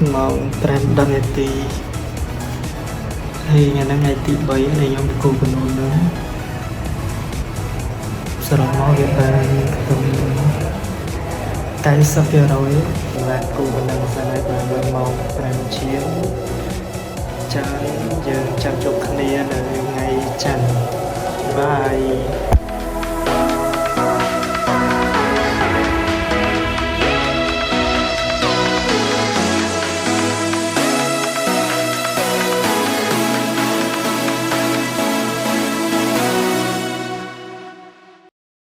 mong brand dan itu hay ngày nay tí bấy này nhóm cô của nó nữa sau đó nó hiện tại tầm cái sắp giờ rồi là cô của nó sẽ lại là người mong brand chiến cho giờ chăm chúc khăn đi là ngày chẳng bye